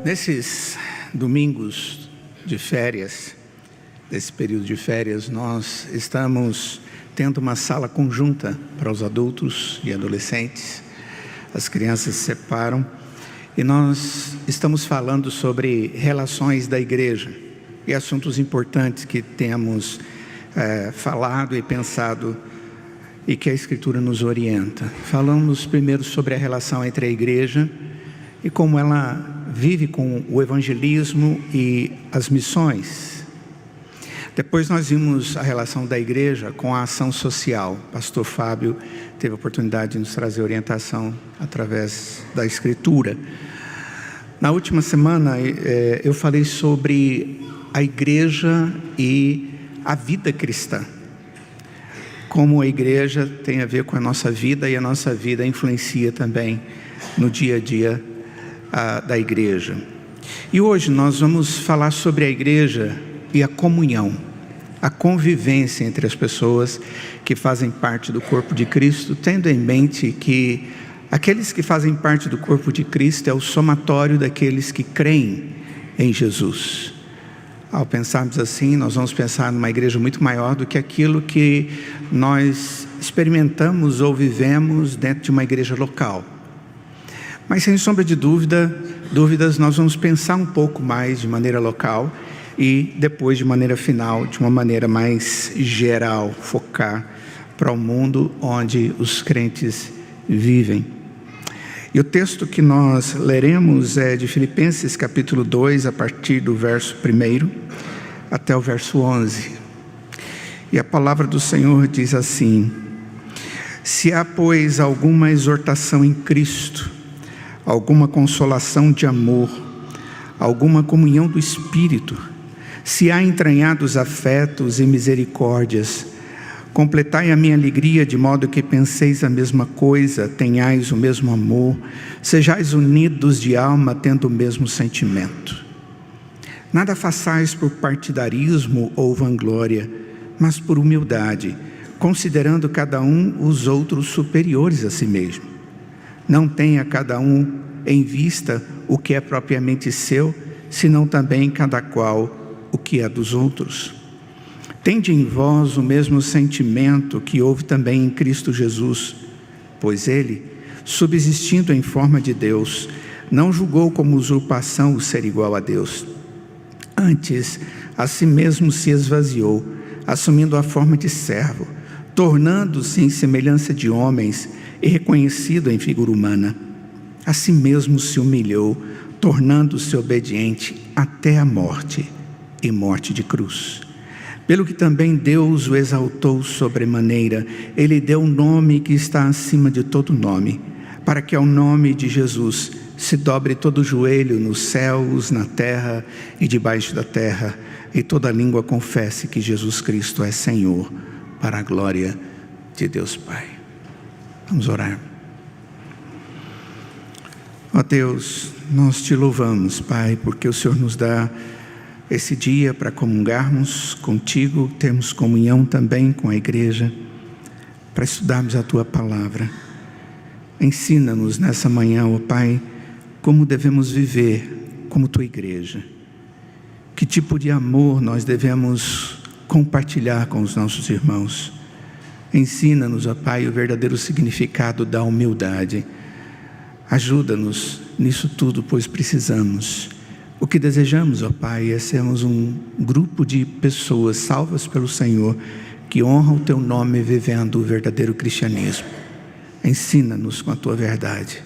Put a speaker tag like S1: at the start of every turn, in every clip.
S1: Nesses domingos de férias, desse período de férias, nós estamos tendo uma sala conjunta para os adultos e adolescentes. As crianças se separam e nós estamos falando sobre relações da igreja e assuntos importantes que temos falado e pensado e que a Escritura nos orienta. Falamos primeiro sobre a relação entre a igreja e como ela vive com o evangelismo e as missões. Depois nós vimos a relação da igreja com a ação social. O pastor Fábio teve a oportunidade de nos trazer orientação através da Escritura. Na última semana eu falei sobre a igreja e a vida cristã. Como a igreja tem a ver com a nossa vida e a nossa vida influencia também no dia a dia da igreja. E hoje nós vamos falar sobre a igreja e a comunhão, a convivência entre as pessoas que fazem parte do corpo de Cristo, tendo em mente que aqueles que fazem parte do corpo de Cristo é o somatório daqueles que creem em Jesus. Ao pensarmos assim, nós vamos pensar numa igreja muito maior do que aquilo que nós experimentamos ou vivemos dentro de uma igreja local. Mas sem sombra de dúvidas, nós vamos pensar um pouco mais de maneira local e depois de maneira final, de uma maneira mais geral, focar para o mundo onde os crentes vivem. E o texto que nós leremos é de Filipenses capítulo 2, a partir do verso 1 até o verso 11. E a palavra do Senhor diz assim: se há, pois, alguma exortação em Cristo, alguma consolação de amor, alguma comunhão do Espírito, se há entranhados afetos e misericórdias, completai a minha alegria de modo que penseis a mesma coisa, tenhais o mesmo amor, sejais unidos de alma, tendo o mesmo sentimento. Nada façais por partidarismo ou vanglória, mas por humildade, considerando cada um os outros superiores a si mesmo. Não tenha cada um em vista o que é propriamente seu, senão também cada qual o que é dos outros. Tende em vós o mesmo sentimento que houve também em Cristo Jesus, pois ele, subsistindo em forma de Deus, não julgou como usurpação o ser igual a Deus. Antes, a si mesmo se esvaziou, assumindo a forma de servo, tornando-se em semelhança de homens e reconhecido em figura humana. A si mesmo se humilhou, tornando-se obediente até a morte, e morte de cruz. Pelo que também Deus o exaltou sobremaneira, ele deu um nome que está acima de todo nome, para que ao nome de Jesus se dobre todo o joelho nos céus, na terra e debaixo da terra, e toda língua confesse que Jesus Cristo é Senhor, para a glória de Deus Pai. Vamos orar. Ó Deus, nós te louvamos, Pai, porque o Senhor nos dá esse dia para comungarmos contigo, termos comunhão também com a igreja, para estudarmos a tua palavra. Ensina-nos nessa manhã, ó Pai, como devemos viver como tua igreja. Que tipo de amor nós devemos compartilhar com os nossos irmãos. Ensina-nos, ó Pai, o verdadeiro significado da humildade. Ajuda-nos nisso tudo, pois precisamos. O que desejamos, ó Pai, é sermos um grupo de pessoas salvas pelo Senhor, que honram o teu nome vivendo o verdadeiro cristianismo. Ensina-nos com a tua verdade,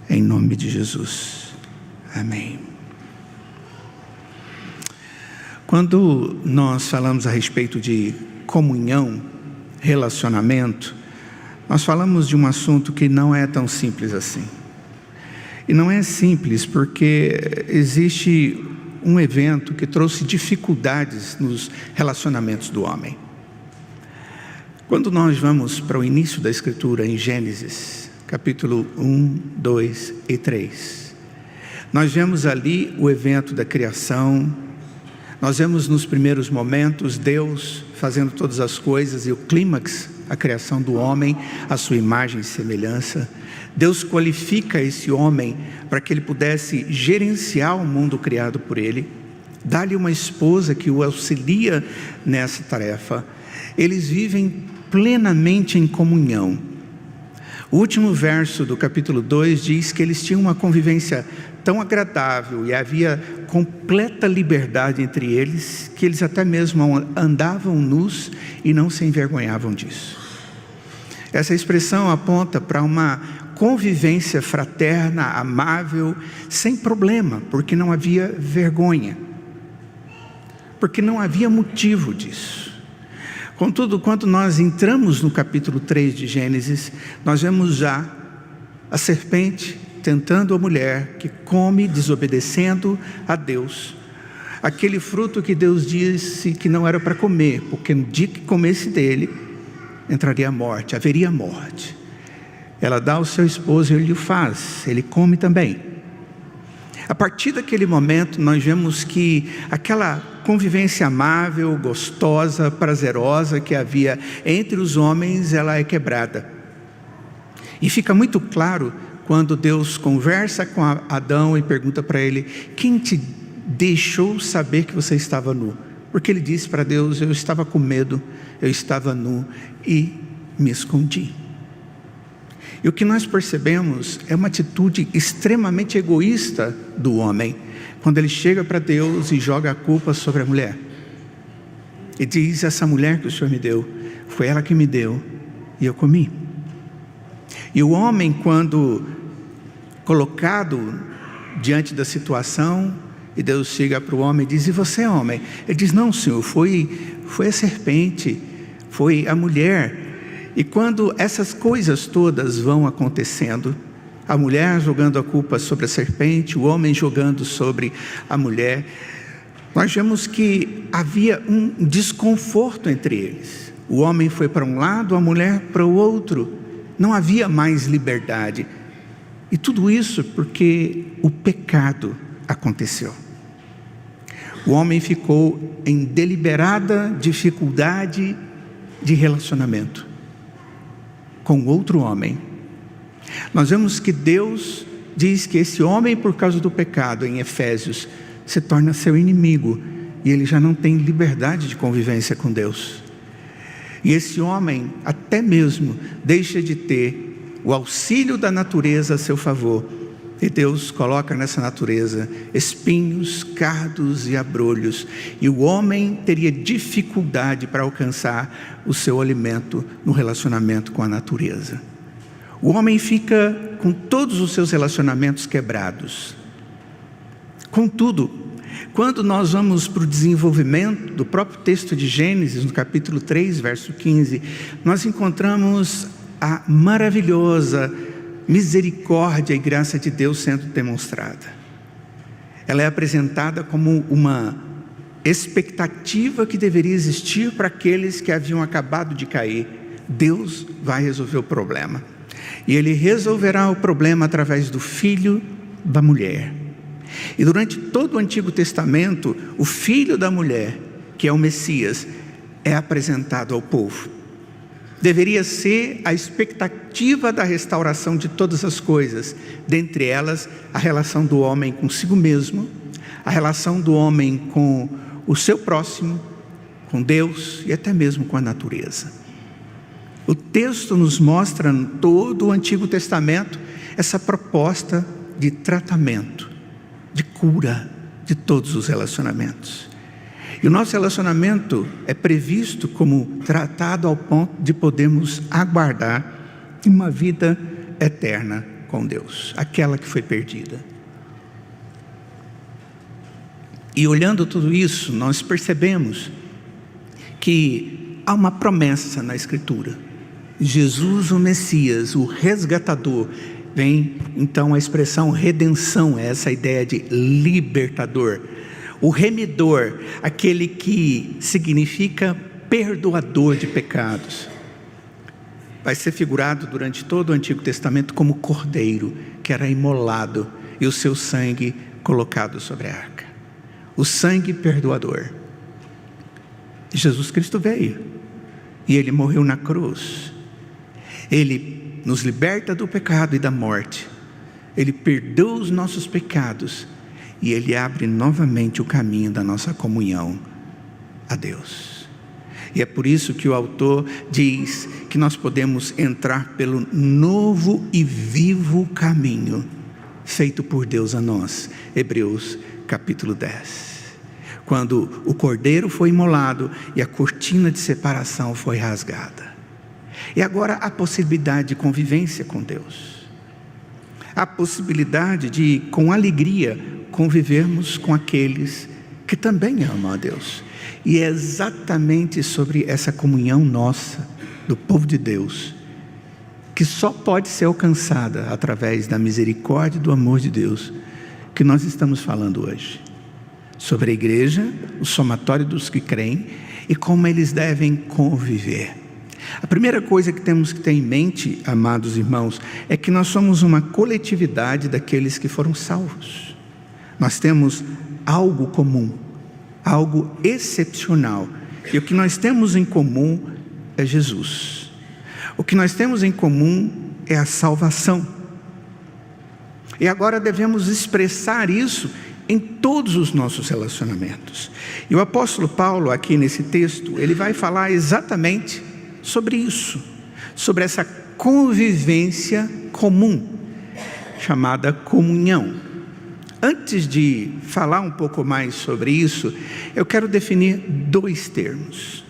S1: em nome de Jesus. Amém. Quando nós falamos a respeito de comunhão, relacionamento, nós falamos de um assunto que não é tão simples assim. E não é simples porque existe um evento que trouxe dificuldades nos relacionamentos do homem. Quando nós vamos para o início da Escritura, em Gênesis, capítulo 1, 2 e 3, nós vemos ali o evento da criação. Nós vemos nos primeiros momentos Deus fazendo todas as coisas, e o clímax a criação do homem, à sua imagem e semelhança. Deus qualifica esse homem para que ele pudesse gerenciar o mundo criado por ele, dá-lhe uma esposa que o auxilia nessa tarefa. Eles vivem plenamente em comunhão. O último verso do capítulo 2 diz que eles tinham uma convivência tão agradável e havia completa liberdade entre eles, que eles até mesmo andavam nus e não se envergonhavam disso. Essa expressão aponta para uma convivência fraterna, amável, sem problema, porque não havia vergonha, porque não havia motivo disso. Contudo, quando nós entramos no capítulo 3 de Gênesis, nós vemos já a serpente tentando a mulher que come, desobedecendo a Deus, aquele fruto que Deus disse que não era para comer, porque no dia que comesse dele, entraria a morte, haveria morte. Ela dá ao seu esposo e ele o faz, ele come também. A partir daquele momento, nós vemos que aquela convivência amável, gostosa, prazerosa que havia entre os homens, ela é quebrada. E fica muito claro quando Deus conversa com Adão e pergunta para ele: quem te deixou saber que você estava nu? Porque ele disse para Deus: eu estava com medo, eu estava nu e me escondi. E o que nós percebemos é uma atitude extremamente egoísta do homem, quando ele chega para Deus e joga a culpa sobre a mulher. E diz: essa mulher que o Senhor me deu, foi ela que me deu e eu comi. E o homem, quando colocado diante da situação, e Deus chega para o homem e diz: e você, homem? Ele diz: não, Senhor, foi a serpente, foi a mulher. E quando essas coisas todas vão acontecendo, a mulher jogando a culpa sobre a serpente, o homem jogando sobre a mulher, nós vemos que havia um desconforto entre eles. O homem foi para um lado, a mulher para o outro. Não havia mais liberdade. E tudo isso porque o pecado aconteceu. O homem ficou em deliberada dificuldade de relacionamento com outro homem. Nós vemos que Deus diz que esse homem, por causa do pecado, em Efésios, se torna seu inimigo, e ele já não tem liberdade de convivência com Deus. E esse homem até mesmo deixa de ter o auxílio da natureza a seu favor, e Deus coloca nessa natureza espinhos, cardos e abrolhos, e o homem teria dificuldade para alcançar o seu alimento no relacionamento com a natureza. O homem fica com todos os seus relacionamentos quebrados. Contudo, quando nós vamos para o desenvolvimento do próprio texto de Gênesis, no capítulo 3, verso 15, nós encontramos a maravilhosa misericórdia e graça de Deus sendo demonstrada. Ela é apresentada como uma expectativa que deveria existir para aqueles que haviam acabado de cair. Deus vai resolver o problema, e Ele resolverá o problema através do filho da mulher. E durante todo o Antigo Testamento, o filho da mulher, que é o Messias, é apresentado ao povo. Deveria ser a expectativa da restauração de todas as coisas, dentre elas a relação do homem consigo mesmo, a relação do homem com o seu próximo, com Deus e até mesmo com a natureza. O texto nos mostra em todo o Antigo Testamento essa proposta de tratamento, de cura de todos os relacionamentos. E o nosso relacionamento é previsto como tratado ao ponto de podermos aguardar uma vida eterna com Deus, aquela que foi perdida. E olhando tudo isso, nós percebemos que há uma promessa na Escritura. Jesus, o Messias, o resgatador, vem então a expressão redenção, é essa ideia de libertador. O remidor, aquele que significa perdoador de pecados, vai ser figurado durante todo o Antigo Testamento como cordeiro, que era imolado e o seu sangue colocado sobre a arca. O sangue perdoador. Jesus Cristo veio e Ele morreu na cruz. Ele nos liberta do pecado e da morte. Ele perdoa os nossos pecados e Ele abre novamente o caminho da nossa comunhão a Deus. E é por isso que o autor diz que nós podemos entrar pelo novo e vivo caminho feito por Deus a nós. Hebreus capítulo 10. Quando o cordeiro foi imolado e a cortina de separação foi rasgada. E agora a possibilidade de convivência com Deus. A possibilidade de, com alegria, convivermos com aqueles que também amam a Deus. E é exatamente sobre essa comunhão nossa, do povo de Deus, que só pode ser alcançada através da misericórdia e do amor de Deus, que nós estamos falando hoje. Sobre a igreja, o somatório dos que creem e como eles devem conviver. A primeira coisa que temos que ter em mente, amados irmãos, é que nós somos uma coletividade daqueles que foram salvos. Nós temos algo comum, algo excepcional. E o que nós temos em comum é Jesus. O que nós temos em comum é a salvação. E agora devemos expressar isso em todos os nossos relacionamentos. E o apóstolo Paulo, aqui nesse texto, ele vai falar exatamente sobre isso, sobre essa convivência comum, chamada comunhão. Antes de falar um pouco mais sobre isso, eu quero definir dois termos.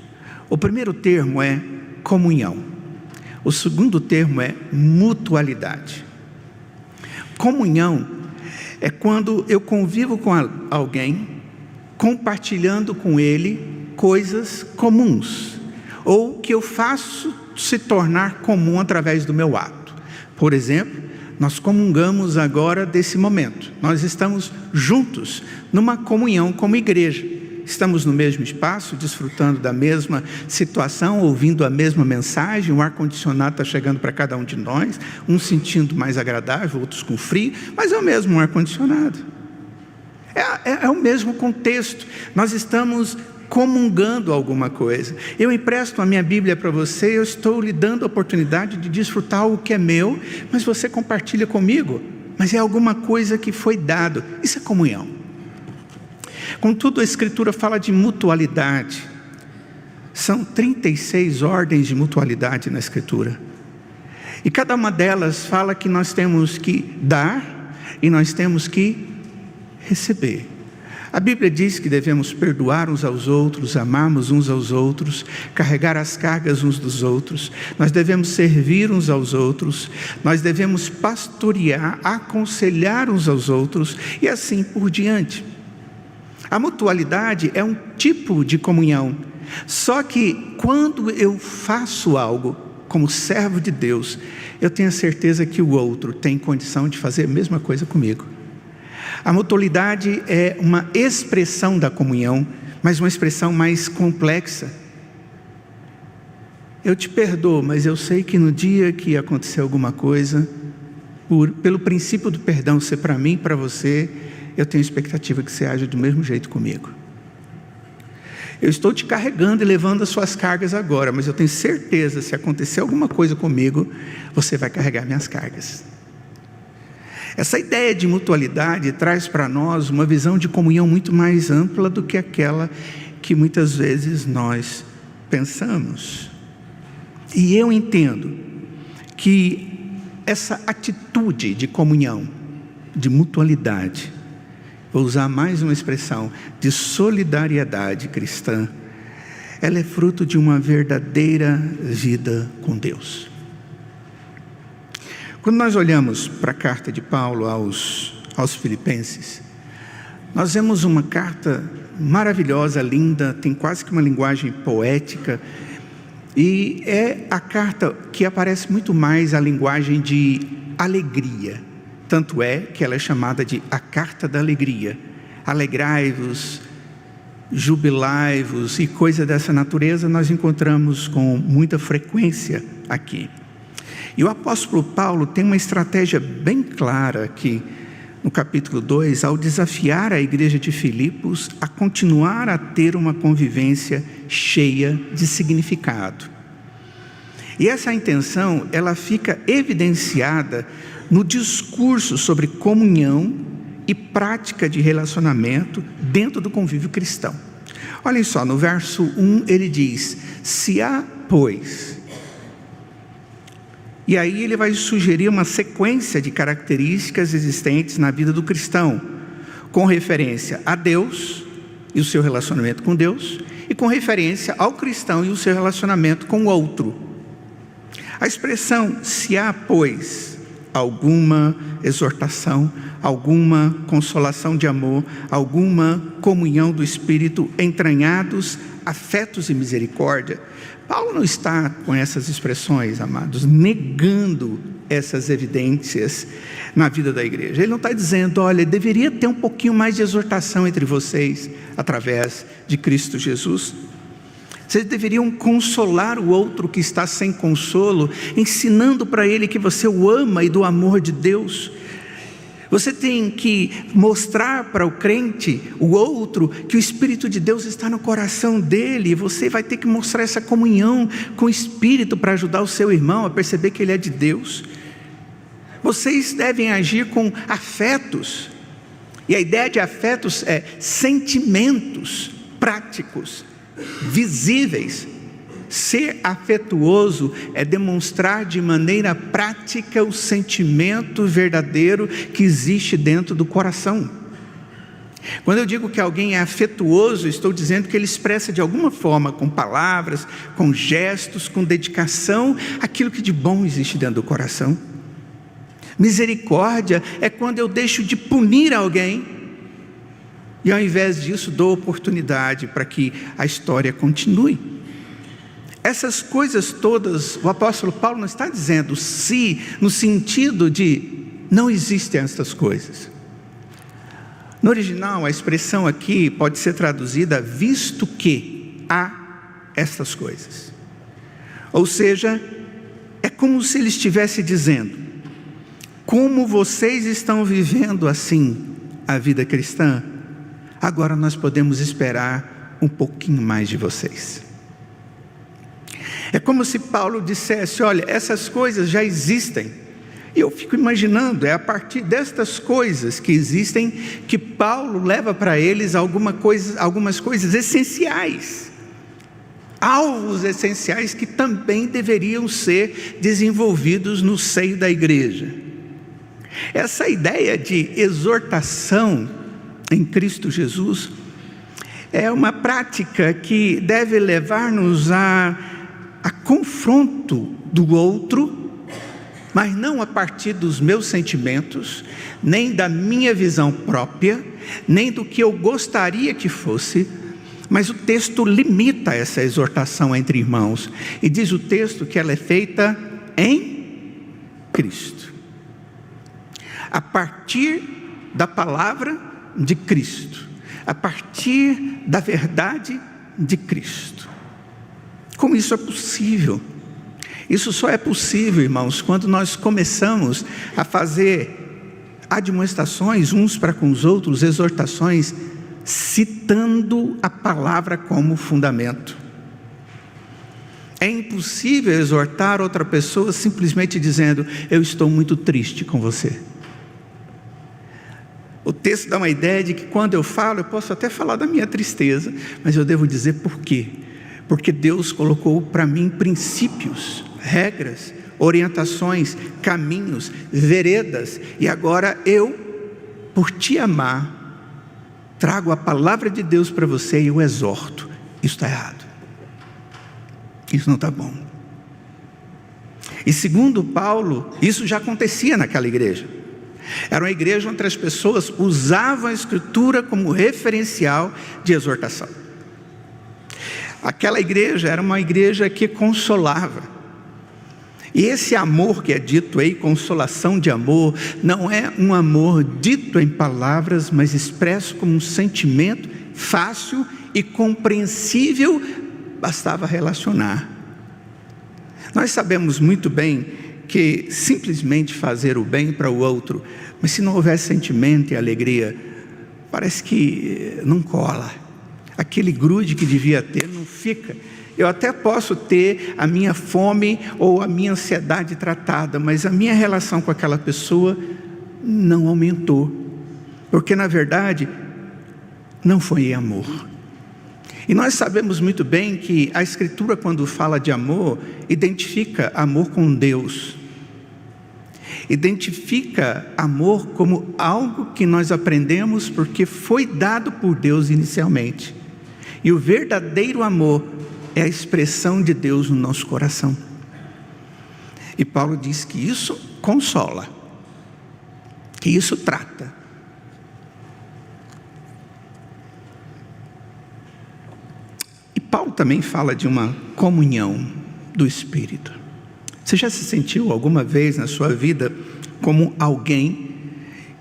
S1: O primeiro termo é comunhão. O segundo termo é mutualidade. Comunhão é quando eu convivo com alguém, compartilhando com ele coisas comuns, ou que eu faço se tornar comum através do meu ato. Por exemplo, nós comungamos agora desse momento. Nós estamos juntos numa comunhão como igreja. Estamos no mesmo espaço, desfrutando da mesma situação, ouvindo a mesma mensagem. O ar-condicionado está chegando para cada um de nós, uns sentindo mais agradável, outros com frio, mas é o mesmo ar-condicionado. É o mesmo contexto. Nós estamos comungando alguma coisa. Eu empresto a minha Bíblia para você, eu estou lhe dando a oportunidade de desfrutar algo que é meu, mas você compartilha comigo. Mas é alguma coisa que foi dado. Isso é comunhão. Contudo, a Escritura fala de mutualidade. São 36 ordens de mutualidade na Escritura. E cada uma delas fala que nós temos que dar e nós temos que receber. A Bíblia diz que devemos perdoar uns aos outros, amarmos uns aos outros, carregar as cargas uns dos outros. Nós devemos servir uns aos outros. Nós devemos pastorear, aconselhar uns aos outros e assim por diante. A mutualidade é um tipo de comunhão. Só que quando eu faço algo como servo de Deus, eu tenho a certeza que o outro tem condição de fazer a mesma coisa comigo. A mutualidade é uma expressão da comunhão, mas uma expressão mais complexa. Eu te perdoo, mas eu sei que no dia que acontecer alguma coisa, pelo princípio do perdão ser para mim e para você, eu tenho expectativa que você age do mesmo jeito comigo. Eu estou te carregando e levando as suas cargas agora, mas eu tenho certeza, se acontecer alguma coisa comigo, você vai carregar minhas cargas. Essa ideia de mutualidade traz para nós uma visão de comunhão muito mais ampla do que aquela que muitas vezes nós pensamos. E eu entendo que essa atitude de comunhão, de mutualidade, vou usar mais uma expressão, de solidariedade cristã, ela é fruto de uma verdadeira vida com Deus. Quando nós olhamos para a carta de Paulo aos Filipenses, nós vemos uma carta maravilhosa, linda, tem quase que uma linguagem poética, e é a carta que aparece muito mais a linguagem de alegria. Tanto é que ela é chamada de a carta da alegria. Alegrai-vos, jubilai-vos e coisa dessa natureza nós encontramos com muita frequência aqui. E o apóstolo Paulo tem uma estratégia bem clara aqui no capítulo 2, ao desafiar a igreja de Filipos a continuar a ter uma convivência cheia de significado. E essa intenção, ela fica evidenciada no discurso sobre comunhão e prática de relacionamento dentro do convívio cristão. Olhem só, no verso 1 ele diz: se há, pois. E aí ele vai sugerir uma sequência de características existentes na vida do cristão, com referência a Deus e o seu relacionamento com Deus, e com referência ao cristão e o seu relacionamento com o outro. A expressão se há, pois, alguma exortação, alguma consolação de amor, alguma comunhão do Espírito, entranhados afetos e misericórdia. Paulo não está com essas expressões, amados, negando essas evidências na vida da igreja. Ele não está dizendo, olha, deveria ter um pouquinho mais de exortação entre vocês, através de Cristo Jesus. Vocês deveriam consolar o outro que está sem consolo, ensinando para ele que você o ama e do amor de Deus. Você tem que mostrar para o crente, o outro, que o Espírito de Deus está no coração dele. E você vai ter que mostrar essa comunhão com o Espírito para ajudar o seu irmão a perceber que ele é de Deus. Vocês devem agir com afetos. E a ideia de afetos é sentimentos práticos, visíveis. Ser afetuoso é demonstrar de maneira prática o sentimento verdadeiro que existe dentro do coração. Quando eu digo que alguém é afetuoso, estou dizendo que ele expressa de alguma forma, com palavras, com gestos, com dedicação, aquilo que de bom existe dentro do coração. Misericórdia é quando eu deixo de punir alguém e ao invés disso dou oportunidade para que a história continue. Essas coisas todas, o apóstolo Paulo não está dizendo se, no sentido de não existem essas coisas. No original, a expressão aqui pode ser traduzida visto que há essas coisas. Ou seja, é como se ele estivesse dizendo, como vocês estão vivendo assim a vida cristã, agora nós podemos esperar um pouquinho mais de vocês. É como se Paulo dissesse, olha, essas coisas já existem. E eu fico imaginando, é a partir destas coisas que existem, que Paulo leva para eles algumas coisas essenciais. Alvos essenciais que também deveriam ser desenvolvidos no seio da igreja. Essa ideia de exortação em Cristo Jesus é uma prática que deve levar-nos a confronto do outro, mas não a partir dos meus sentimentos, nem da minha visão própria, nem do que eu gostaria que fosse, mas o texto limita essa exortação entre irmãos, e diz o texto que ela é feita em Cristo, a partir da palavra de Cristo, a partir da verdade de Cristo. Como isso é possível? Isso só é possível, irmãos, quando nós começamos a fazer admoestações uns para com os outros, exortações, citando a palavra como fundamento. É impossível exortar outra pessoa simplesmente dizendo, eu estou muito triste com você. O texto dá uma ideia de que quando eu falo, eu posso até falar da minha tristeza, mas eu devo dizer por quê. Porque Deus colocou para mim princípios, regras, orientações, caminhos, veredas, e agora eu, por te amar, trago a palavra de Deus para você e eu exorto. Isso está errado, isso não está bom. E segundo Paulo, isso já acontecia naquela igreja. Era uma igreja onde as pessoas usavam a Escritura como referencial de exortação. Aquela igreja era uma igreja que consolava. E esse amor que é dito aí, consolação de amor, não é um amor dito em palavras, mas expresso como um sentimento fácil e compreensível, bastava relacionar. Nós sabemos muito bem que simplesmente fazer o bem para o outro, mas se não houver sentimento e alegria, parece que não cola. Aquele grude que devia ter não fica. Eu até posso ter a minha fome ou a minha ansiedade tratada, mas a minha relação com aquela pessoa não aumentou, porque na verdade não foi amor. E nós sabemos muito bem que a Escritura, quando fala de amor, identifica amor com Deus, identifica amor como algo que nós aprendemos porque foi dado por Deus inicialmente, e o verdadeiro amor é a expressão de Deus no nosso coração. E Paulo diz que isso consola, que isso trata. E Paulo também fala de uma comunhão do Espírito. Você já se sentiu alguma vez na sua vida como alguém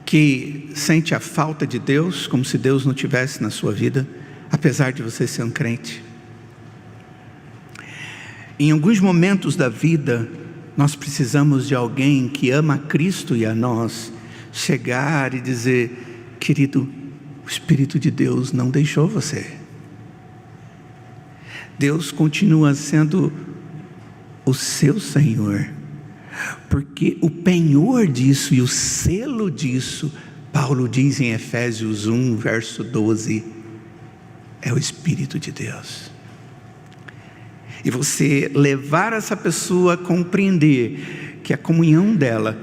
S1: que sente a falta de Deus, como se Deus não tivesse na sua vida, apesar de você ser um crente? Em alguns momentos da vida, nós precisamos de alguém que ama a Cristo e a nós, chegar e dizer: querido, o Espírito de Deus não deixou você. Deus continua sendo o seu Senhor, porque o penhor disso e o selo disso, Paulo diz em Efésios 1, verso 12, é o Espírito de Deus. E você levar essa pessoa a compreender que a comunhão dela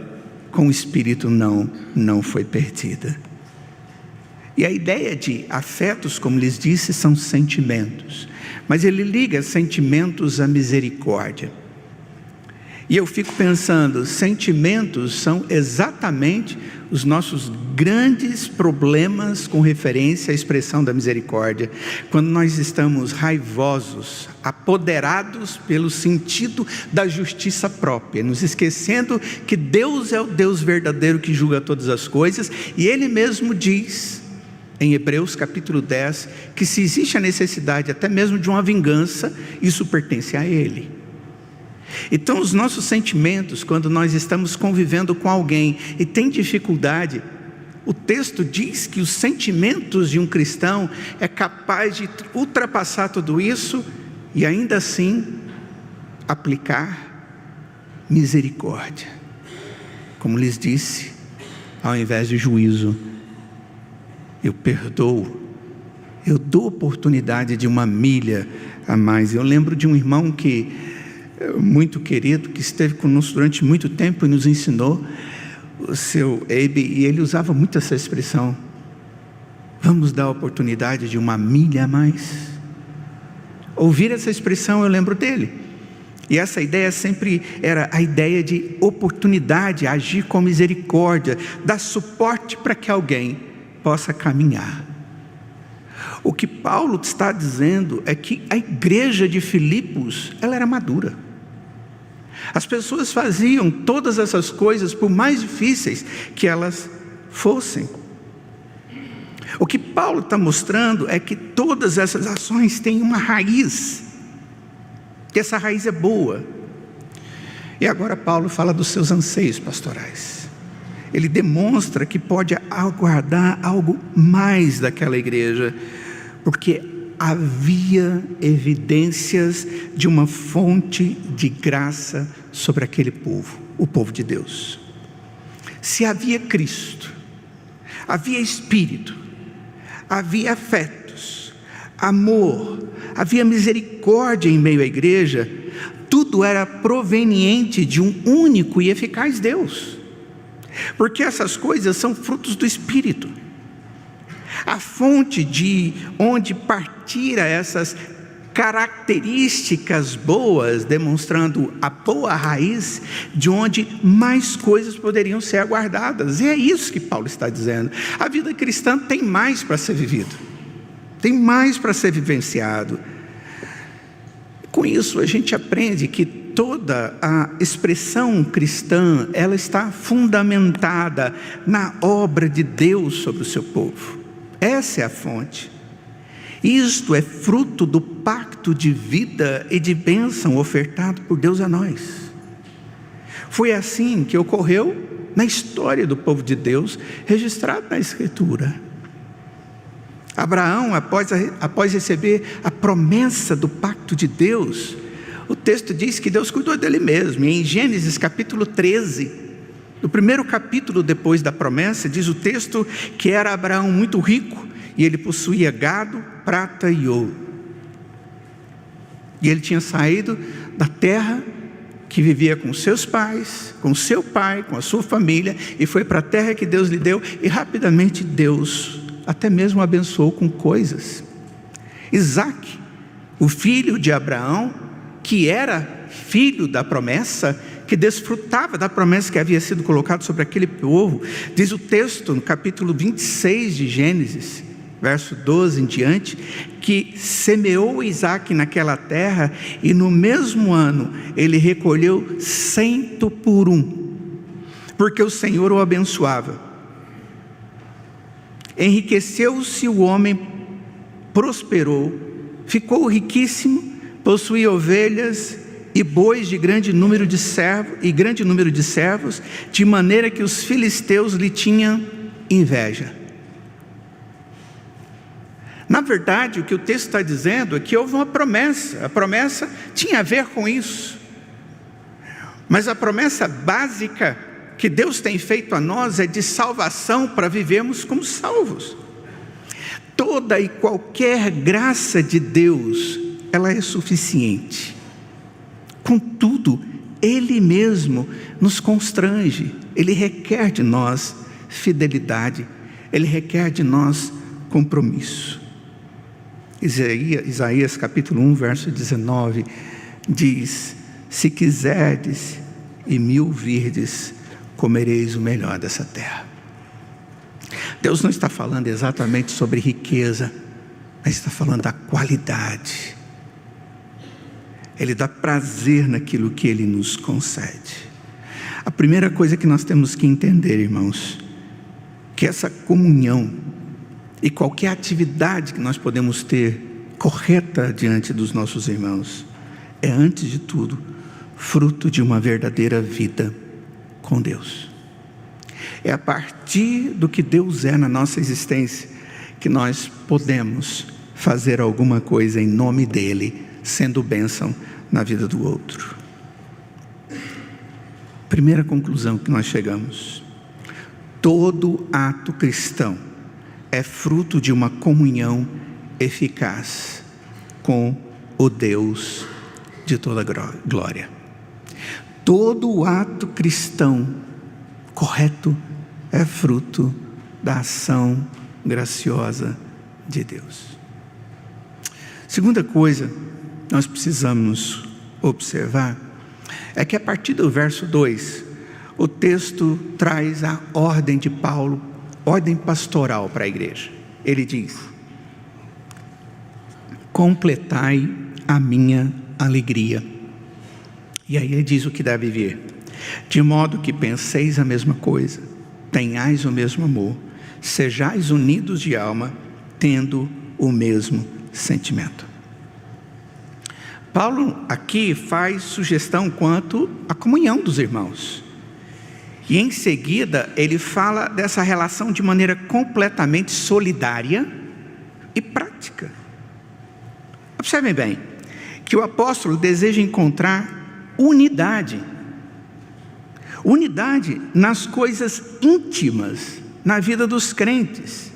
S1: com o Espírito não foi perdida. E a ideia de afetos, como lhes disse, são sentimentos, mas ele liga sentimentos à misericórdia. E eu fico pensando, sentimentos são exatamente os nossos grandes problemas com referência à expressão da misericórdia. Quando nós estamos raivosos, apoderados pelo sentido da justiça própria, nos esquecendo que Deus é o Deus verdadeiro que julga todas as coisas, e Ele mesmo diz, em Hebreus capítulo 10, que se existe a necessidade até mesmo de uma vingança, isso pertence a Ele. Então os nossos sentimentos, quando nós estamos convivendo com alguém e tem dificuldade, o texto diz que os sentimentos de um cristão é capaz de ultrapassar tudo isso e ainda assim aplicar misericórdia. Como lhes disse, ao invés de juízo, eu perdoo, eu dou oportunidade de uma milha a mais. Eu lembro de um irmão muito querido, que esteve conosco durante muito tempo e nos ensinou, o seu Abe, e ele usava muito essa expressão: vamos dar a oportunidade de uma milha a mais. Ouvir essa expressão, eu lembro dele, e essa ideia sempre era a ideia de oportunidade, agir com misericórdia, dar suporte para que alguém possa caminhar. O que Paulo está dizendo é que a igreja de Filipos, ela era madura. As pessoas faziam todas essas coisas, por mais difíceis que elas fossem. O que Paulo está mostrando é que todas essas ações têm uma raiz, que essa raiz é boa. E agora Paulo fala dos seus anseios pastorais. Ele demonstra que pode aguardar algo mais daquela igreja, porque havia evidências de uma fonte de graça sobre aquele povo, o povo de Deus. Se havia Cristo, havia Espírito, havia afetos, amor, havia misericórdia em meio à igreja, tudo era proveniente de um único e eficaz Deus, porque essas coisas são frutos do Espírito. A fonte de onde partira essas características boas, demonstrando a boa raiz, de onde mais coisas poderiam ser aguardadas. E é isso que Paulo está dizendo. A vida cristã tem mais para ser vivido, tem mais para ser vivenciado. Com isso a gente aprende que toda a expressão cristã, ela está fundamentada na obra de Deus sobre o seu povo. Essa é a fonte. Isto é fruto do pacto de vida e de bênção ofertado por Deus a nós. Foi assim que ocorreu na história do povo de Deus, registrado na Escritura. Abraão, após receber a promessa do pacto de Deus, o texto diz que Deus cuidou dele mesmo. E em Gênesis capítulo 13, no primeiro capítulo depois da promessa, diz o texto que era Abraão muito rico e ele possuía gado, prata e ouro. E ele tinha saído da terra que vivia com seus pais, com seu pai, com a sua família, e foi para a terra que Deus lhe deu, e rapidamente Deus até mesmo o abençoou com coisas. Isaque, o filho de Abraão, que era filho da promessa, que desfrutava da promessa que havia sido colocada sobre aquele povo, diz o texto no capítulo 26 de Gênesis, verso 12 em diante, que semeou Isaque naquela terra, e no mesmo ano ele recolheu 100 por 1, porque o Senhor o abençoava. Enriqueceu-se o homem, prosperou, ficou riquíssimo, possuía ovelhas e bois de grande número de servos, de maneira que os filisteus lhe tinham inveja. Na verdade, o que o texto está dizendo é que houve uma promessa. A promessa tinha a ver com isso. Mas a promessa básica que Deus tem feito a nós é de salvação para vivermos como salvos. Toda e qualquer graça de Deus, ela é suficiente. Contudo, Ele mesmo nos constrange. Ele requer de nós fidelidade. Ele requer de nós compromisso. Isaías capítulo 1, verso 19, diz: se quiserdes e me ouvirdes, comereis o melhor dessa terra. Deus não está falando exatamente sobre riqueza, mas está falando da qualidade. Ele dá prazer naquilo que Ele nos concede. A primeira coisa que nós temos que entender, irmãos, que essa comunhão e qualquer atividade que nós podemos ter correta diante dos nossos irmãos é, antes de tudo, fruto de uma verdadeira vida com Deus. É a partir do que Deus é na nossa existência que nós podemos fazer alguma coisa em nome dEle, sendo bênção na vida do outro. Primeira conclusão que nós chegamos: todo ato cristão é fruto de uma comunhão eficaz com o Deus de toda glória. Todo ato cristão correto é fruto da ação graciosa de Deus. Segunda coisa que nós precisamos observar é que a partir do verso 2, o texto traz a ordem de Paulo, ordem pastoral para a igreja. Ele diz: completai a minha alegria. E aí ele diz o que deve vir: de modo que penseis a mesma coisa, tenhais o mesmo amor, sejais unidos de alma, tendo o mesmo sentimento. Paulo aqui faz sugestão quanto à comunhão dos irmãos. E em seguida ele fala dessa relação de maneira completamente solidária e prática. Observem bem, que o apóstolo deseja encontrar unidade nas coisas íntimas, na vida dos crentes,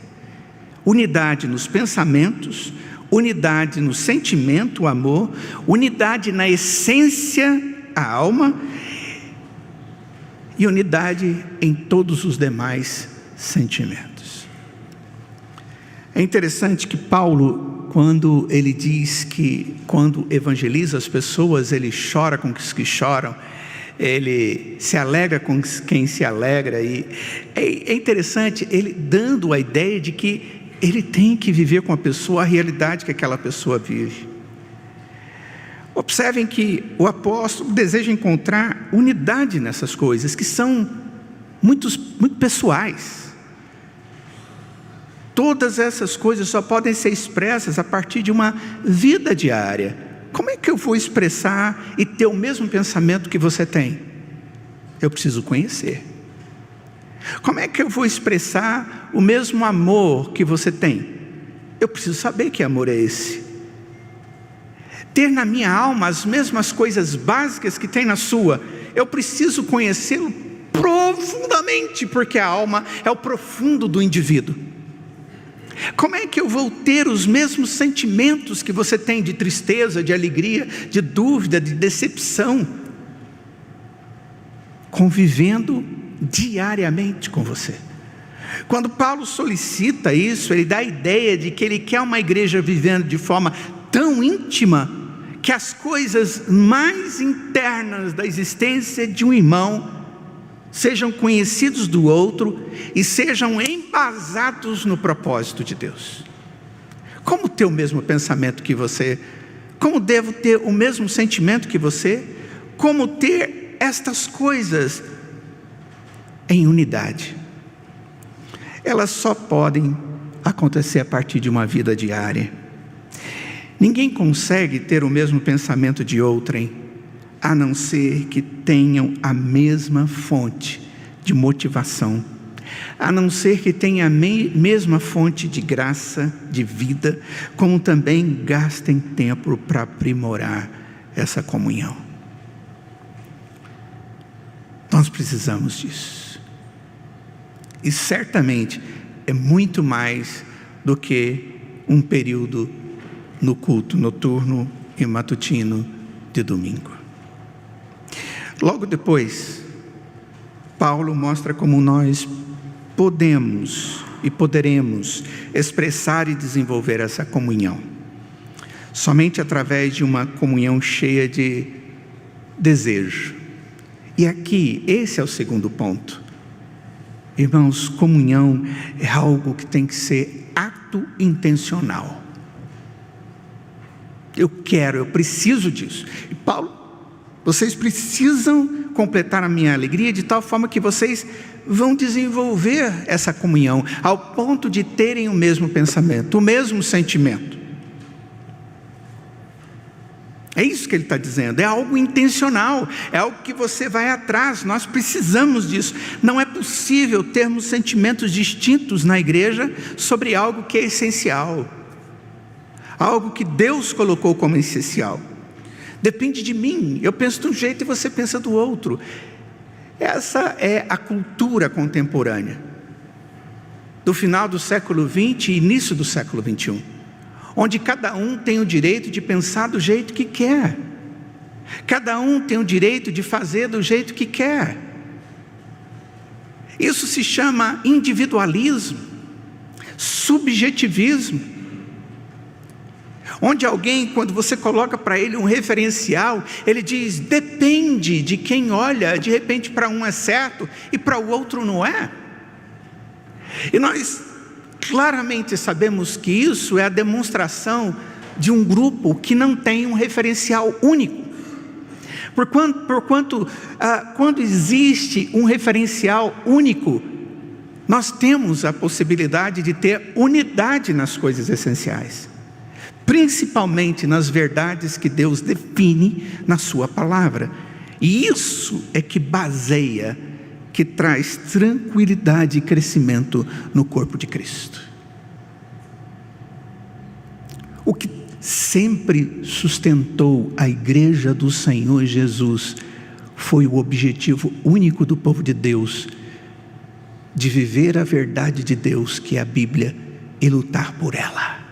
S1: unidade nos pensamentos, unidade no sentimento, o amor, unidade na essência, a alma, e unidade em todos os demais sentimentos. É interessante que Paulo, quando ele diz que quando evangeliza as pessoas, ele chora com os que choram, ele se alegra com quem se alegra, e é interessante ele dando a ideia de que ele tem que viver com a pessoa a realidade que aquela pessoa vive. Observem que o apóstolo deseja encontrar unidade nessas coisas que são muito pessoais. Todas essas coisas só podem ser expressas a partir de uma vida diária. Como é que eu vou expressar e ter o mesmo pensamento que você tem? Eu preciso conhecer. Como é que eu vou expressar o mesmo amor que você tem? eu preciso saber que amor é esse. Ter na minha alma as mesmas coisas básicas que tem na sua, eu preciso conhecê-lo profundamente, porque a alma é o profundo do indivíduo. Como é que eu vou ter os mesmos sentimentos que você tem de tristeza, de alegria, de dúvida, de decepção, convivendo diariamente com você? Quando Paulo solicita isso, ele dá a ideia de que ele quer uma igreja vivendo de forma tão íntima, que as coisas mais internas da existência de um irmão sejam conhecidos do outro e sejam embasados no propósito de Deus. Como ter o mesmo pensamento que você? Como devo ter o mesmo sentimento que você? Como ter estas coisas em unidade? Elas só podem acontecer a partir de uma vida diária. Ninguém consegue ter o mesmo pensamento de outrem, a não ser que tenham a mesma fonte de motivação, a não ser que tenham a mesma fonte de graça, de vida, como também gastem tempo para aprimorar essa comunhão. Nós precisamos disso. E certamente é muito mais do que um período no culto noturno e matutino de domingo. Logo depois, Paulo mostra como nós podemos e poderemos expressar e desenvolver essa comunhão. Somente através de uma comunhão cheia de desejo. E aqui, esse é o segundo ponto. Irmãos, comunhão é algo que tem que ser ato intencional. Eu preciso disso. E Paulo, vocês precisam completar a minha alegria de tal forma que vocês vão desenvolver essa comunhão, ao ponto de terem o mesmo pensamento, o mesmo sentimento. É isso que ele está dizendo, é algo intencional, é algo que você vai atrás, nós precisamos disso. Não é possível termos sentimentos distintos na igreja sobre algo que é essencial, algo que Deus colocou como essencial. Depende de mim, eu penso de um jeito e você pensa do outro. Essa é a cultura contemporânea, do final do século XX e início do século XXI, onde cada um tem o direito de pensar do jeito que quer, cada um tem o direito de fazer do jeito que quer. Isso se chama individualismo, subjetivismo, onde alguém, quando você coloca para ele um referencial, ele diz, depende de quem olha, de repente para um é certo e para o outro não é. E nós claramente sabemos que isso é a demonstração de um grupo que não tem um referencial único. Quando existe um referencial único, nós temos a possibilidade de ter unidade nas coisas essenciais, principalmente nas verdades que Deus define na sua palavra. E isso é que baseia, que traz tranquilidade e crescimento no corpo de Cristo. O que sempre sustentou a igreja do Senhor Jesus foi o objetivo único do povo de Deus, de viver a verdade de Deus, que é a Bíblia, e lutar por ela.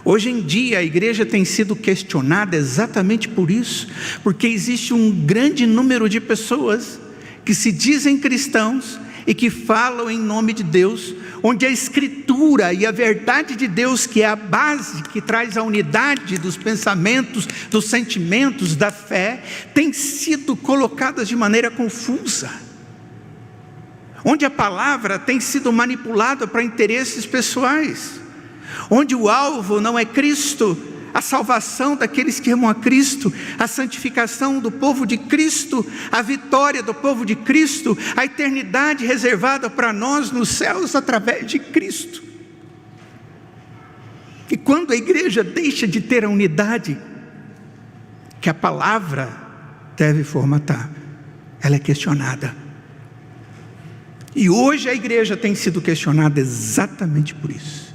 S1: Hoje em dia a igreja tem sido questionada exatamente por isso, porque existe um grande número de pessoas que se dizem cristãos e que falam em nome de Deus, onde a Escritura e a verdade de Deus, que é a base que traz a unidade dos pensamentos, dos sentimentos, da fé, tem sido colocadas de maneira confusa, onde a palavra tem sido manipulada para interesses pessoais, onde o alvo não é Cristo, a salvação daqueles que amam a Cristo, a santificação do povo de Cristo, a vitória do povo de Cristo, a eternidade reservada para nós nos céus através de Cristo. E quando a igreja deixa de ter a unidade que a palavra deve formatar, ela é questionada. E hoje a igreja tem sido questionada exatamente por isso.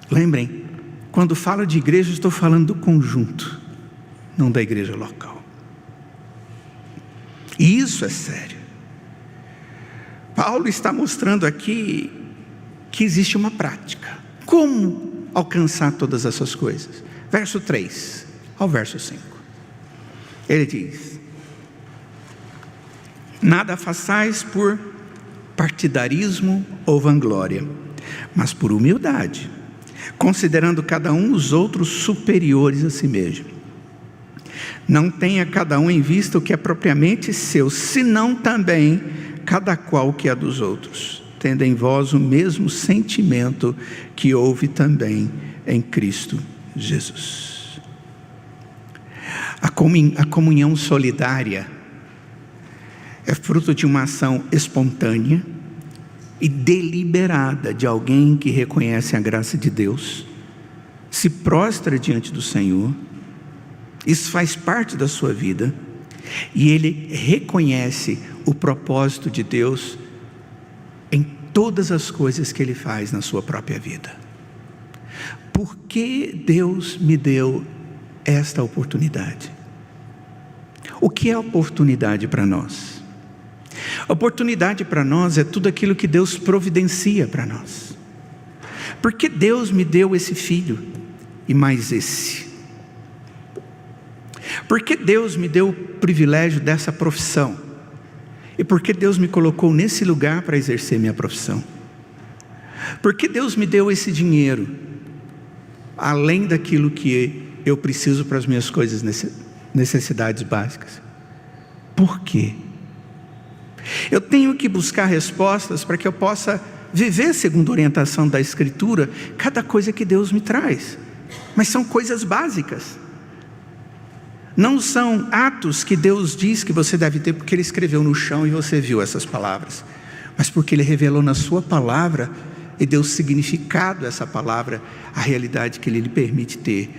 S1: Lembrem, quando falo de igreja, estou falando do conjunto, não da igreja local. E isso é sério. Paulo está mostrando aqui que existe uma prática. Como alcançar todas essas coisas? Verso 3 ao verso 5. Ele diz: nada façais por partidarismo ou vanglória, mas por humildade, considerando cada um os outros superiores a si mesmo. Não tenha cada um em vista o que é propriamente seu, senão também cada qual o que é dos outros, tendo em vós o mesmo sentimento que houve também em Cristo Jesus. A comunhão solidária é fruto de uma ação espontânea e deliberada de alguém que reconhece a graça de Deus, se prostra diante do Senhor, isso faz parte da sua vida, e ele reconhece o propósito de Deus em todas as coisas que ele faz na sua própria vida. Por que Deus me deu esta oportunidade? O que é oportunidade para nós? Oportunidade para nós é tudo aquilo que Deus providencia para nós. Por que Deus me deu esse filho e mais esse? Por que Deus me deu o privilégio dessa profissão? E por que Deus me colocou nesse lugar para exercer minha profissão? Por que Deus me deu esse dinheiro, além daquilo que eu preciso para as minhas coisas, necessidades básicas? Por quê? Eu tenho que buscar respostas para que eu possa viver segundo a orientação da Escritura, cada coisa que Deus me traz. Mas são coisas básicas. Não são atos que Deus diz que você deve ter porque Ele escreveu no chão e você viu essas palavras, mas porque Ele revelou na sua palavra e deu significado a essa palavra, a realidade que Ele lhe permite ter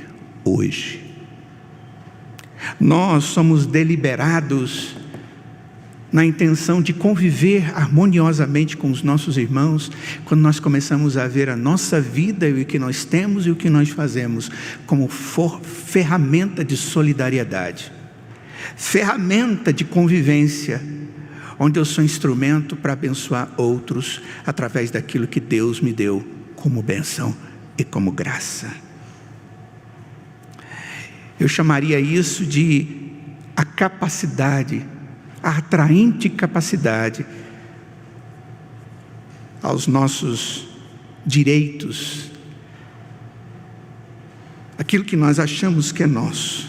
S1: hoje. Nós somos deliberados na intenção de conviver harmoniosamente com os nossos irmãos, quando nós começamos a ver a nossa vida e o que nós temos e o que nós fazemos como ferramenta de solidariedade, ferramenta de convivência, onde eu sou instrumento para abençoar outros através daquilo que Deus me deu como bênção e como graça. Eu chamaria isso de a capacidade, a atraente capacidade aos nossos direitos, aquilo que nós achamos que é nosso,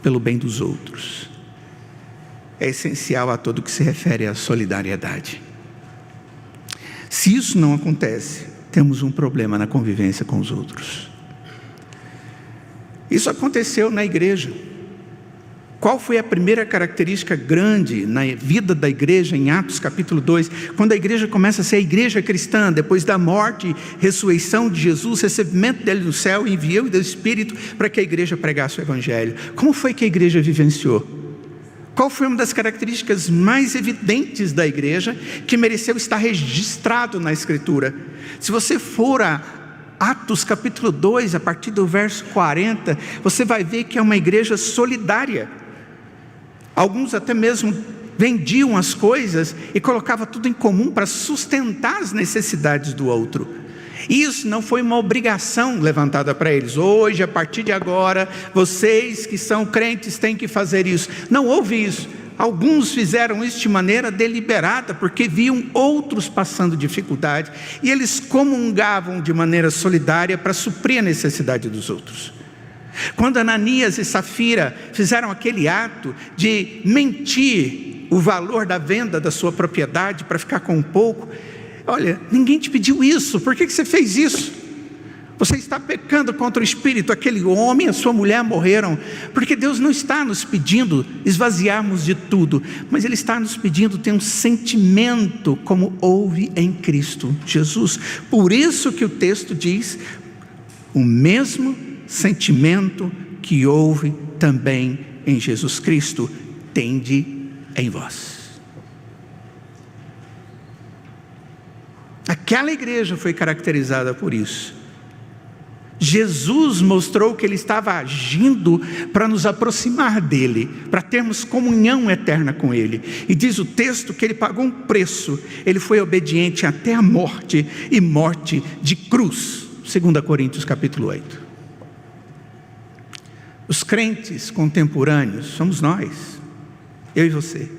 S1: pelo bem dos outros, é essencial a tudo que se refere à solidariedade. Se isso não acontece, temos um problema na convivência com os outros. Isso aconteceu na igreja. Qual foi a primeira característica grande na vida da igreja em Atos capítulo 2, quando a igreja começa a ser a igreja cristã, depois da morte e ressurreição de Jesus, recebimento dele no céu, enviou do Espírito para que a igreja pregasse o Evangelho? Como foi que a igreja vivenciou? Qual foi uma das características mais evidentes da igreja que mereceu estar registrado na Escritura? Se você for a Atos capítulo 2, a partir do verso 40, você vai ver que é uma igreja solidária. Alguns até mesmo vendiam as coisas e colocavam tudo em comum para sustentar as necessidades do outro. Isso não foi uma obrigação levantada para eles. Hoje, a partir de agora, vocês que são crentes têm que fazer isso. Não houve isso. Alguns fizeram isso de maneira deliberada, porque viam outros passando dificuldade, e eles comungavam de maneira solidária para suprir a necessidade dos outros. Quando Ananias e Safira fizeram aquele ato de mentir o valor da venda da sua propriedade para ficar com um pouco, olha, ninguém te pediu isso, por que você fez isso? Você está pecando contra o Espírito. Aquele homem e a sua mulher morreram, porque Deus não está nos pedindo esvaziarmos de tudo, mas Ele está nos pedindo ter um sentimento como houve em Cristo Jesus. Por isso que o texto diz, o mesmo sentimento que houve também em Jesus Cristo, tende em vós. Aquela igreja foi caracterizada por isso. Jesus mostrou que Ele estava agindo para nos aproximar dEle, para termos comunhão eterna com Ele. E diz o texto que Ele pagou um preço, Ele foi obediente até a morte, e morte de cruz. 2 Coríntios capítulo 8. Os crentes contemporâneos somos nós, eu e você.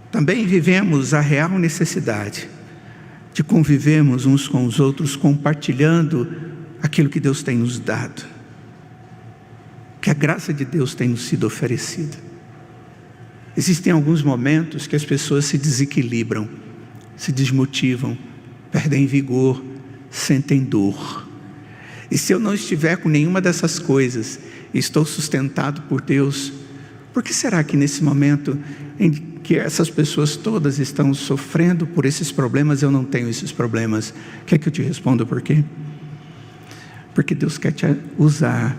S1: Também vivemos a real necessidade de convivermos uns com os outros, compartilhando aquilo que Deus tem nos dado, que a graça de Deus tem nos sido oferecida. Existem alguns momentos que as pessoas se desequilibram, se desmotivam, perdem vigor, sentem dor. E se eu não estiver com nenhuma dessas coisas, estou sustentado por Deus, por que será que nesse momento em que essas pessoas todas estão sofrendo por esses problemas, eu não tenho esses problemas? Quer que eu te responda por quê? Porque Deus quer te usar.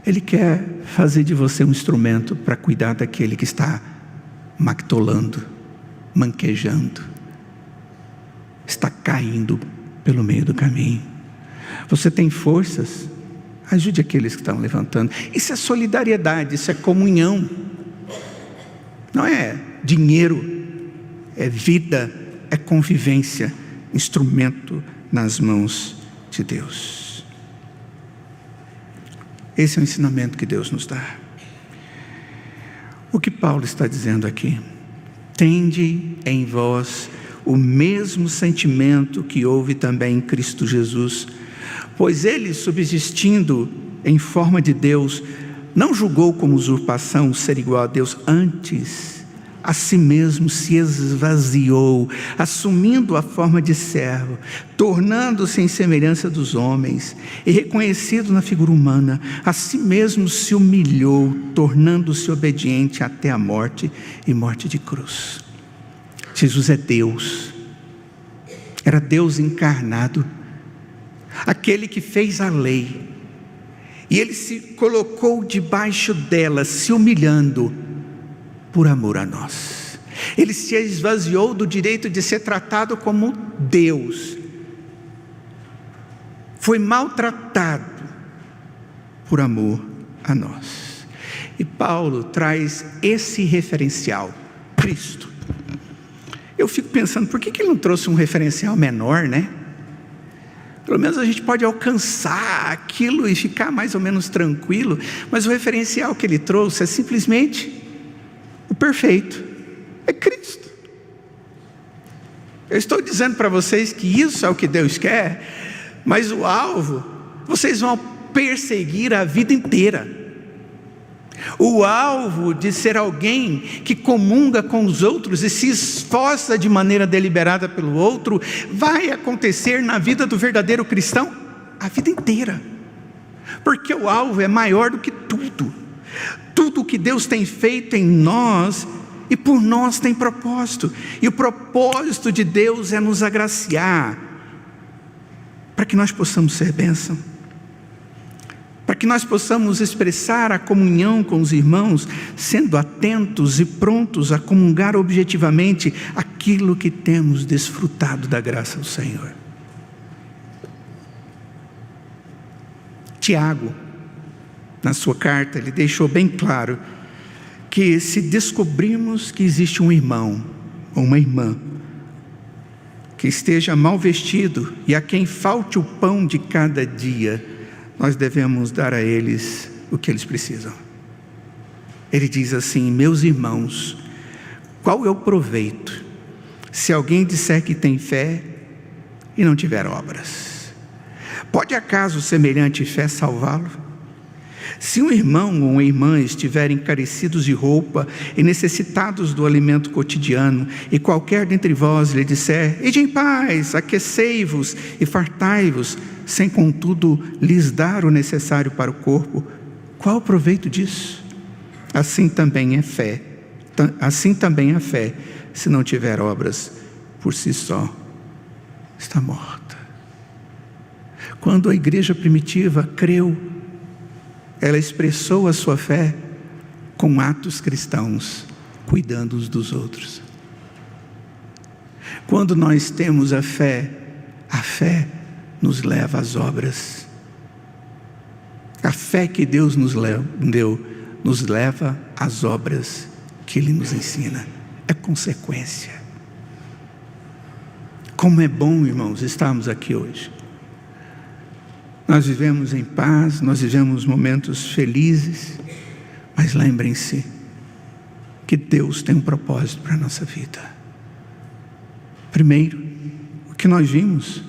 S1: Ele quer fazer de você um instrumento para cuidar daquele que está mactolando, manquejando, está caindo pelo meio do caminho. Você tem forças, ajude aqueles que estão levantando. Isso é solidariedade, isso é comunhão. Não é dinheiro, é vida, é convivência, instrumento nas mãos de Deus. Esse é o ensinamento que Deus nos dá. O que Paulo está dizendo aqui? Tende em vós o mesmo sentimento que houve também em Cristo Jesus, pois ele, subsistindo em forma de Deus, não julgou como usurpação ser igual a Deus, antes a si mesmo se esvaziou, assumindo a forma de servo, tornando-se em semelhança dos homens, e reconhecido na figura humana, a si mesmo se humilhou, tornando-se obediente até a morte, e morte de cruz. Jesus é Deus, era Deus encarnado, aquele que fez a lei, e Ele se colocou debaixo dela, se humilhando, por amor a nós. Ele se esvaziou do direito de ser tratado como Deus, foi maltratado por amor a nós. E Paulo traz esse referencial, Cristo. Eu fico pensando, por que ele não trouxe um referencial menor, né? Pelo menos a gente pode alcançar aquilo e ficar mais ou menos tranquilo, mas o referencial que ele trouxe é simplesmente o perfeito, é Cristo. Eu estou dizendo para vocês que isso é o que Deus quer, mas o alvo, vocês vão perseguir a vida inteira. O alvo de ser alguém que comunga com os outros e se esforça de maneira deliberada pelo outro, vai acontecer na vida do verdadeiro cristão a vida inteira, porque o alvo é maior do que tudo. Tudo que Deus tem feito em nós e por nós tem propósito, e o propósito de Deus é nos agraciar, para que nós possamos ser bênção, para que nós possamos expressar a comunhão com os irmãos, sendo atentos e prontos a comungar objetivamente aquilo que temos desfrutado da graça do Senhor. Tiago, na sua carta, ele deixou bem claro que se descobrirmos que existe um irmão ou uma irmã que esteja mal vestido e a quem falte o pão de cada dia, nós devemos dar a eles o que eles precisam. Ele diz assim: meus irmãos, qual é o proveito se alguém disser que tem fé e não tiver obras? Pode acaso semelhante fé salvá-lo? Se um irmão ou uma irmã estiverem carecidos de roupa e necessitados do alimento cotidiano, e qualquer dentre vós lhe disser: ide em paz, aquecei-vos e fartai-vos, sem contudo lhes dar o necessário para o corpo, qual o proveito disso? Assim também a fé, se não tiver obras, por si só está morta. Quando a igreja primitiva creu, ela expressou a sua fé com atos cristãos, cuidando uns dos outros. Quando nós temos a fé nos leva às obras. A fé que Deus nos deu nos leva às obras que Ele nos ensina. É consequência. Como é bom, irmãos, estarmos aqui hoje. Nós vivemos em paz, nós vivemos momentos felizes, mas lembrem-se que Deus tem um propósito para a nossa vida. Primeiro, o que nós vimos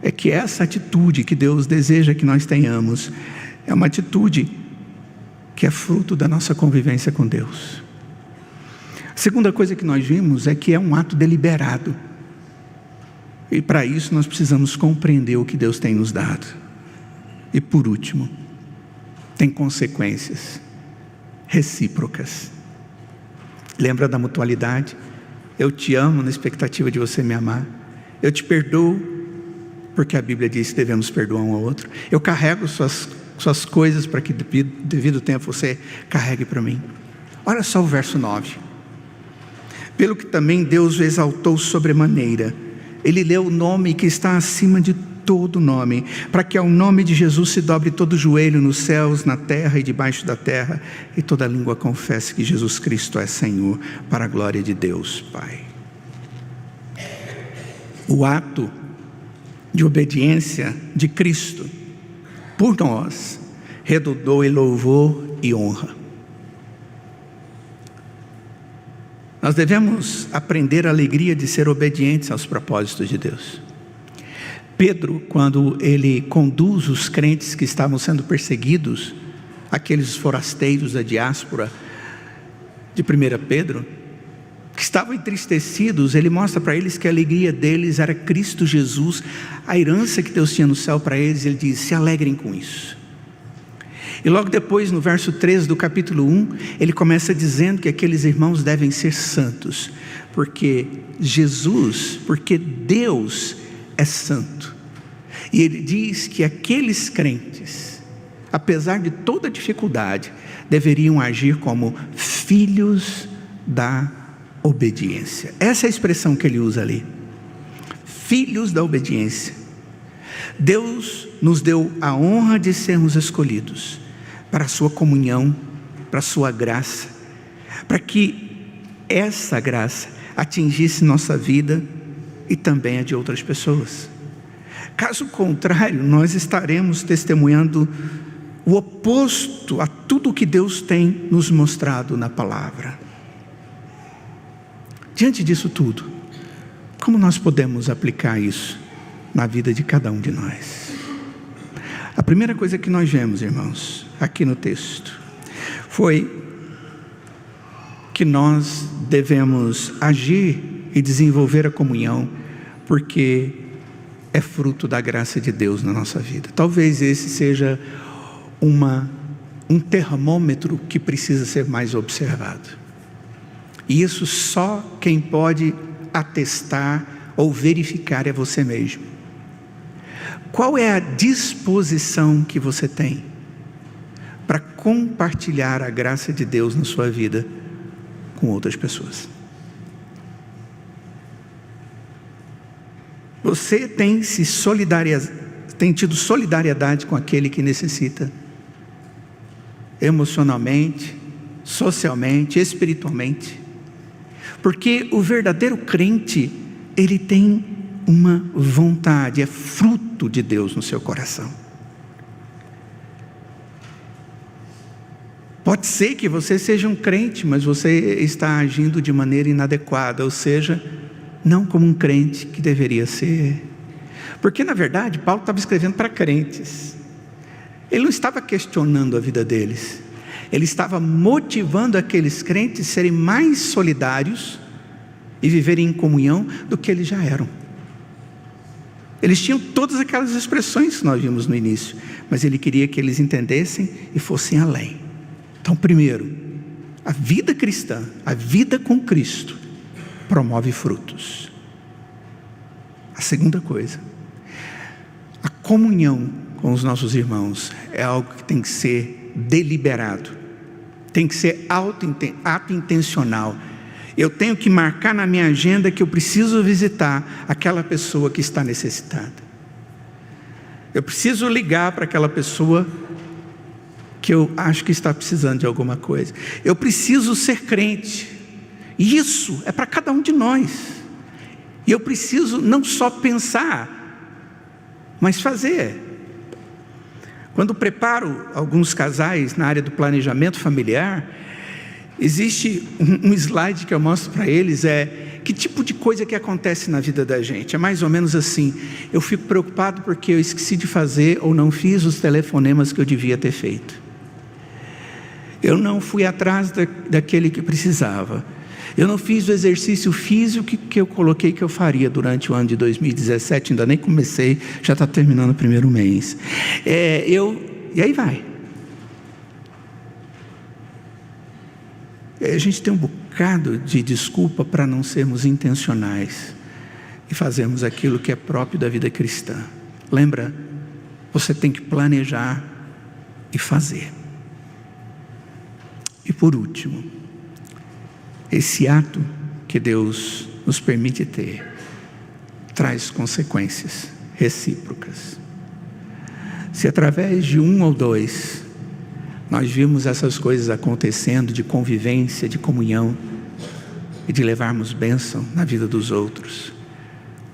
S1: é que essa atitude que Deus deseja que nós tenhamos é uma atitude que é fruto da nossa convivência com Deus. A segunda coisa que nós vimos é que é um ato deliberado. E para isso nós precisamos compreender o que Deus tem nos dado. E por último, tem consequências recíprocas. Lembra da mutualidade? Eu te amo na expectativa de você me amar. Eu te perdoo, porque a Bíblia diz que devemos perdoar um ao outro. Eu carrego suas coisas para que devido tempo você carregue para mim. Olha só o verso 9. Pelo que também Deus o exaltou sobremaneira, Ele leu o nome que está acima de todo nome, para que ao nome de Jesus se dobre todo joelho nos céus, na terra e debaixo da terra, e toda língua confesse que Jesus Cristo é Senhor, para a glória de Deus Pai. O ato de obediência de Cristo por nós redundou em louvor e honra. Nós devemos aprender a alegria de ser obedientes aos propósitos de Deus. Pedro, quando ele conduz os crentes que estavam sendo perseguidos, aqueles forasteiros da diáspora de 1 Pedro, que estavam entristecidos, ele mostra para eles que a alegria deles era Cristo Jesus, a herança que Deus tinha no céu para eles. Ele diz: se alegrem com isso. E logo depois, no verso 13 do capítulo 1, ele começa dizendo que aqueles irmãos devem ser santos, porque Deus é santo. E ele diz que aqueles crentes, apesar de toda dificuldade, deveriam agir como filhos da obediência. Essa é a expressão que ele usa ali. Filhos da obediência. Deus nos deu a honra de sermos escolhidos para a sua comunhão, para a sua graça, para que essa graça atingisse nossa vida e também a de outras pessoas. Caso contrário, nós estaremos testemunhando o oposto a tudo que Deus tem nos mostrado na palavra. Diante disso tudo, como nós podemos aplicar isso na vida de cada um de nós? A primeira coisa que nós vemos, irmãos, aqui no texto, foi que nós devemos agir e desenvolver a comunhão, porque é fruto da graça de Deus na nossa vida. Talvez esse seja um termômetro que precisa ser mais observado. E isso só quem pode atestar ou verificar é você mesmo. Qual é a disposição que você tem para compartilhar a graça de Deus na sua vida com outras pessoas? Você tem tido solidariedade com aquele que necessita, emocionalmente, socialmente, espiritualmente? Porque o verdadeiro crente, ele tem uma vontade, é fruto de Deus no seu coração. Pode ser que você seja um crente, mas você está agindo de maneira inadequada, ou seja, não como um crente que deveria ser. Porque na verdade Paulo estava escrevendo para crentes. Ele não estava questionando a vida deles. Ele estava motivando aqueles crentes a serem mais solidários e viverem em comunhão do que eles já eram. Eles tinham todas aquelas expressões que nós vimos no início, mas ele queria que eles entendessem e fossem além. Então, primeiro, a vida cristã, a vida com Cristo, promove frutos. A segunda coisa, a comunhão com os nossos irmãos é algo que tem que ser deliberado, tem que ser ato intencional. Eu tenho que marcar na minha agenda que eu preciso visitar aquela pessoa que está necessitada. Eu preciso ligar para aquela pessoa que eu acho que está precisando de alguma coisa. Eu preciso ser crente. E isso é para cada um de nós. E eu preciso não só pensar, mas fazer. Quando preparo alguns casais na área do planejamento familiar, existe um slide que eu mostro para eles, que tipo de coisa que acontece na vida da gente. É mais ou menos assim: eu fico preocupado porque eu esqueci de fazer ou não fiz os telefonemas que eu devia ter feito. Eu não fui atrás daquele que precisava. Eu não fiz o exercício físico que eu coloquei que eu faria durante o ano de 2017, ainda nem comecei, já está terminando o primeiro mês. E aí vai. A gente tem um bocado de desculpa para não sermos intencionais e fazermos aquilo que é próprio da vida cristã. Lembra? Você tem que planejar e fazer. E por último, esse ato que Deus nos permite ter traz consequências recíprocas. Se através de um ou dois nós vimos essas coisas acontecendo, de convivência, de comunhão, e de levarmos bênção na vida dos outros,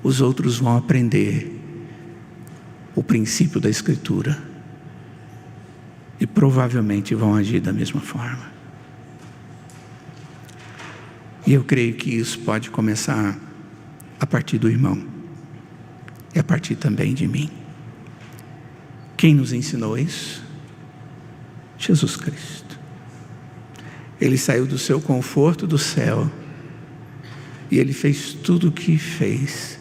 S1: os outros vão aprender o princípio da Escritura e provavelmente vão agir da mesma forma. E eu creio que isso pode começar a partir do irmão e a partir também de mim. Quem nos ensinou isso? Jesus Cristo. Ele saiu do seu conforto do céu e Ele fez tudo o que fez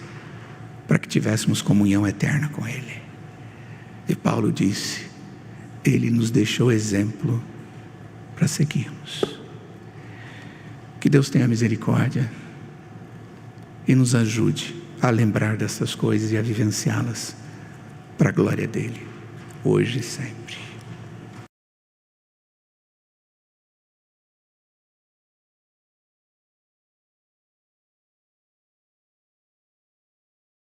S1: para que tivéssemos comunhão eterna com Ele. E Paulo disse: Ele nos deixou exemplo para seguirmos. Que Deus tenha misericórdia e nos ajude a lembrar dessas coisas e a vivenciá-las para a glória dEle, hoje e sempre.